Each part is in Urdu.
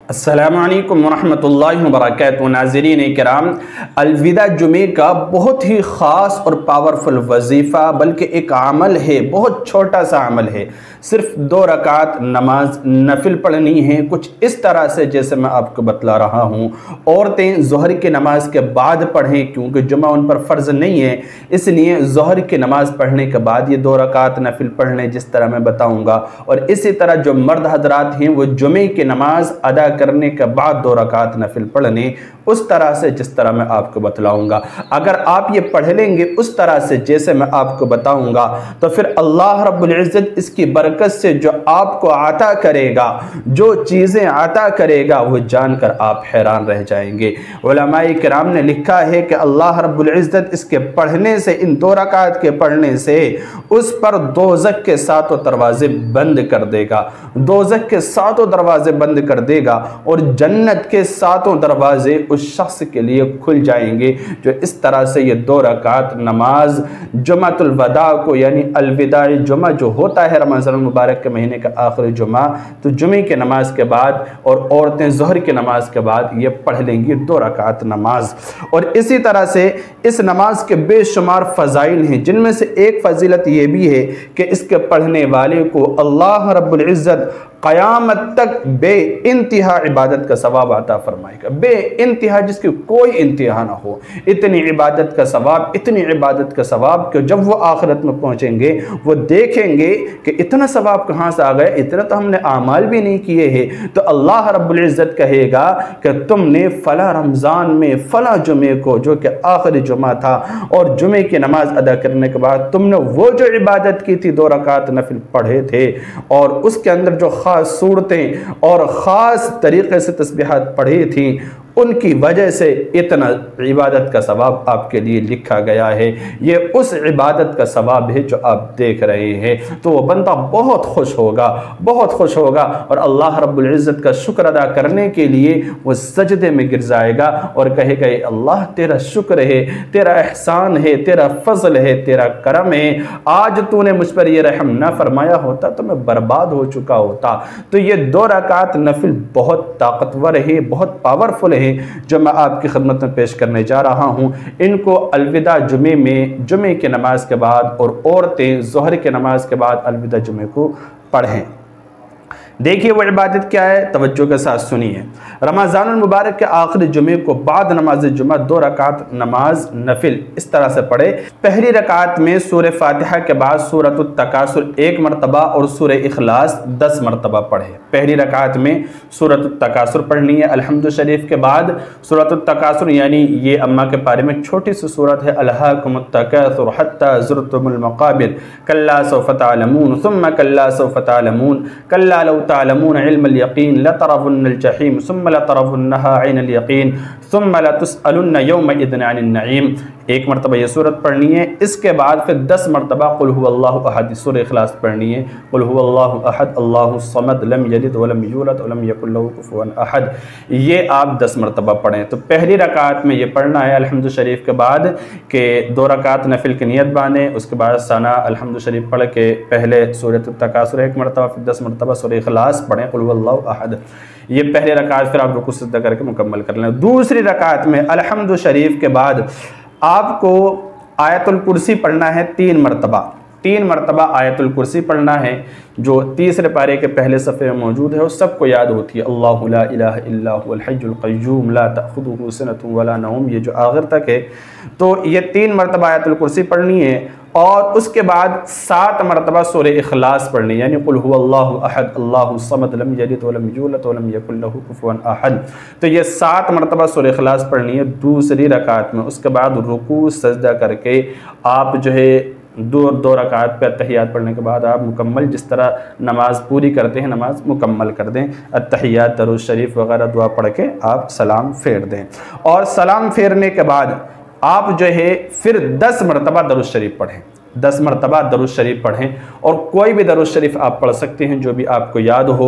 السلام علیکم ورحمۃ اللہ وبرکاتہ۔ ناظرین کرام، الوداع جمعے کا بہت ہی خاص اور پاورفل وظیفہ بلکہ ایک عمل ہے، بہت چھوٹا سا عمل ہے۔ صرف 2 رکعت نماز نفل پڑھنی ہے، کچھ اس طرح سے جیسے میں آپ کو بتلا رہا ہوں۔ عورتیں ظہر کی نماز کے بعد پڑھیں، کیونکہ جمعہ ان پر فرض نہیں ہے، اس لیے ظہر کی نماز پڑھنے کے بعد یہ 2 رکعت نفل پڑھ لیں جس طرح میں بتاؤں گا۔ اور اسی طرح جو مرد حضرات ہیں وہ جمعے کی نماز ادا کرنے کے بعد 2 رکعت نفل پڑھنے اس طرح سے جس طرح میں آپ کو بتلاؤں گا۔ اگر آپ یہ پڑھ لیں گے اس طرح سے جیسے میں آپ کو بتاؤں گا تو پھر اللہ رب العزت اس کی برکت سے جو آپ کو عطا کرے گا، جو چیزیں عطا کرے گا، وہ جان کر آپ حیران رہ جائیں گے۔ علماء کرام نے لکھا ہے کہ اللہ رب العزت اس کے پڑھنے سے، ان 2 رکعت کے پڑھنے سے اس پر دوزخ کے 7 دروازے بند کر دے گا، دوزخ کے 7 دروازے بند کر دے گا، اور جنت کے 7 دروازے اس شخص کے لیے کھل جائیں گے جو اس طرح سے یہ 2 رکعت نماز جمعۃ الوداع کو، یعنی الوداع جمعہ جو ہوتا ہے رمضان المبارک کے مہینے کا آخری جمعہ، تو جمعے کی نماز کے بعد اور عورتیں ظہر کی نماز کے بعد یہ پڑھ لیں گی 2 رکعت نماز۔ اور اسی طرح سے اس نماز کے بے شمار فضائل ہیں، جن میں سے ایک فضیلت یہ بھی ہے کہ اس کے پڑھنے والے کو اللہ رب العزت قیامت تک بے انتہا عبادت کا ثواب عطا فرمائے گا، بے انتہا، جس کی کوئی انتہا نہ ہو۔ اتنی عبادت کا ثواب، اتنی عبادت کا ثواب کہ جب وہ آخرت میں پہنچیں گے وہ دیکھیں گے کہ اتنا ثواب کہاں سے آ گیا، اتنا تو ہم نے اعمال بھی نہیں کیے ہیں۔ تو اللہ رب العزت کہے گا کہ تم نے فلاں رمضان میں فلاں جمعے کو، جو کہ آخری جمعہ تھا، اور جمعے کی نماز ادا کرنے کے بعد تم نے وہ جو عبادت کی تھی 2 رکعت نفل پڑھے تھے، اور اس کے اندر جو خاص صورتیں اور خاص طریقے سے تسبیحات پڑھی تھیں، ان کی وجہ سے اتنا عبادت کا ثواب آپ کے لیے لکھا گیا ہے۔ یہ اس عبادت کا ثواب ہے جو آپ دیکھ رہے ہیں۔ تو وہ بندہ بہت خوش ہوگا، بہت خوش ہوگا، اور اللہ رب العزت کا شکر ادا کرنے کے لیے وہ سجدے میں گر جائے گا اور کہے گا اے اللہ تیرا شکر ہے، تیرا احسان ہے، تیرا فضل ہے، تیرا کرم ہے، آج تو نے مجھ پر یہ رحم نہ فرمایا ہوتا تو میں برباد ہو چکا ہوتا۔ تو یہ 2 رکعت نفل بہت طاقتور ہے، بہت پاورفل ہے، جو میں آپ کی خدمت میں پیش کرنے جا رہا ہوں۔ ان کو الوداع جمعے میں، جمعے کی نماز کے بعد، اور عورتیں ظہر کی نماز کے بعد الوداع جمعے کو پڑھیں۔ دیکھیے وہ عبادت کیا ہے، توجہ کے ساتھ سنیے۔ رمضان المبارک کے آخری جمعے کو بعد نماز جمعہ 2 رکعت نماز نفل اس طرح سے پڑھے۔ پہلی رکعت میں سورہ فاتحہ کے بعد سورۃ التکاثر 1 مرتبہ اور سورہ اخلاص 10 مرتبہ پڑھے۔ پہلی رکعت میں سورۃ التکاثر پڑھنی ہے الحمد شریف کے بعد۔ سورۃ التکاثر یعنی یہ اماں کے پارے میں چھوٹی سی سورت ہے، الہاکم التکاثر حتی زرتم المقابر کلا سوف تعلمون ثم کلا سوف تعلمون کلا لو تعلمون علم اليقین لترون الجحیم ثم لترونها عین الیقین ثم لتسألن یومئذ عن النعیم۔ 1 مرتبہ یہ سورت پڑھنی ہے۔ اس کے بعد پھر 10 مرتبہ قل هو اللہ احد سورہ اخلاص پڑھنی ہے، قل هو اللہ احد اللہ الصمد لم یلد ولم یولد ولم یکن له کفوا احد، یہ آپ 10 مرتبہ پڑھیں۔ تو پہلی رکعت میں یہ پڑھنا ہے الحمد شریف کے بعد کہ 2 رکعت نفل کی نیت باندھیں، اس کے بعد ثنا الحمد شریف پڑھ کے پہلے سورۃ التکاثر 1 مرتبہ، پھر 10 مرتبہ سورہ اخلاص پڑھیں قل هو اللہ احد۔ یہ پہلی رکعت پھر آپ رکوع سجدہ کر کے مکمل کر لیں۔ دوسری رکعت میں الحمد شریف کے بعد آپ کو آیت الکرسی پڑھنا ہے 3 مرتبہ، 3 مرتبہ آیت الکرسی پڑھنا ہے، جو تیسرے پارے کے پہلے صفحے میں موجود ہے، وہ سب کو یاد ہوتی ہے، اللہ لا الہ الا هو الحی القیوم لا تأخذہ سنۃ ولا نوم، یہ جو آخر تک ہے۔ تو یہ 3 مرتبہ آیت الکرسی پڑھنی ہے، اور اس کے بعد 7 مرتبہ سورہ اخلاص پڑھنی ہے، یعنی قل هو اللہ احد اللہ الصمد لم یلد ولم یولد ولم یکن له کفوا احد۔ تو یہ 7 مرتبہ سورہ اخلاص پڑھنی ہے دوسری رکعت میں۔ اس کے بعد رکوع سجدہ کر کے آپ جو ہے 2 رکعت پہ التحیات پڑھنے کے بعد آپ مکمل جس طرح نماز پوری کرتے ہیں نماز مکمل کر دیں، التحیات درود شریف وغیرہ دعا پڑھ کے آپ سلام پھیر دیں، اور سلام پھیرنے کے بعد آپ جو ہے پھر 10 مرتبہ درود شریف پڑھیں، 10 مرتبہ درود شریف پڑھیں، اور کوئی بھی درود شریف آپ پڑھ سکتے ہیں جو بھی آپ کو یاد ہو،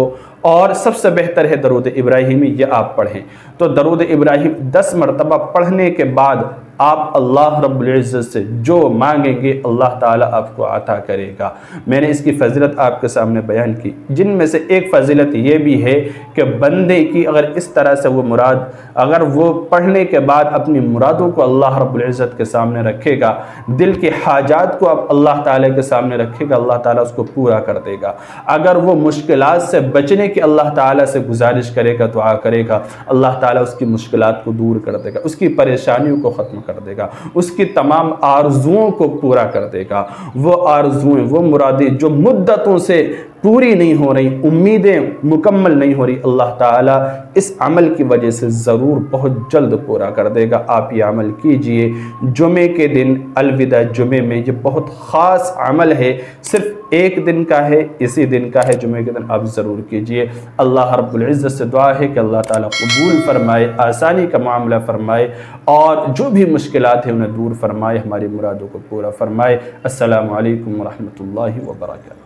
اور سب سے بہتر ہے درود ابراہیمی، یہ آپ پڑھیں۔ تو درود ابراہیم 10 مرتبہ پڑھنے کے بعد آپ اللہ رب العزت سے جو مانگیں گے اللہ تعالیٰ آپ کو عطا کرے گا۔ میں نے اس کی فضیلت آپ کے سامنے بیان کی، جن میں سے ایک فضیلت یہ بھی ہے کہ بندے کی اگر اس طرح سے وہ مراد، اگر وہ پڑھنے کے بعد اپنی مرادوں کو اللہ رب العزت کے سامنے رکھے گا، دل کی حاجات کو آپ اللہ تعالیٰ کے سامنے رکھے گا، اللہ تعالیٰ اس کو پورا کر دے گا۔ اگر وہ مشکلات سے بچنے کی اللہ تعالیٰ سے گزارش کرے گا، دعا کرے گا، اللہ تعالیٰ اس کی مشکلات کو دور کر دے گا، اس کی پریشانیوں کو ختم کر دے گا، اس کی تمام آرزوؤں کو پورا کر دے گا۔ وہ آرزویں، وہ مرادیں جو مدتوں سے پوری نہیں ہو رہی، امیدیں مکمل نہیں ہو رہی، اللہ تعالیٰ اس عمل کی وجہ سے ضرور بہت جلد پورا کر دے گا۔ آپ یہ عمل کیجئے جمعے کے دن، الوداع جمعے میں، یہ بہت خاص عمل ہے، صرف ایک دن کا ہے، اسی دن کا ہے، جمعے کے دن آپ ضرور کیجئے۔ اللہ رب العزت سے دعا ہے کہ اللہ تعالیٰ قبول فرمائے، آسانی کا معاملہ فرمائے، اور جو بھی مشکلات ہیں انہیں دور فرمائے، ہماری مرادوں کو پورا فرمائے۔ السلام علیکم ورحمۃ اللہ وبرکاتہ۔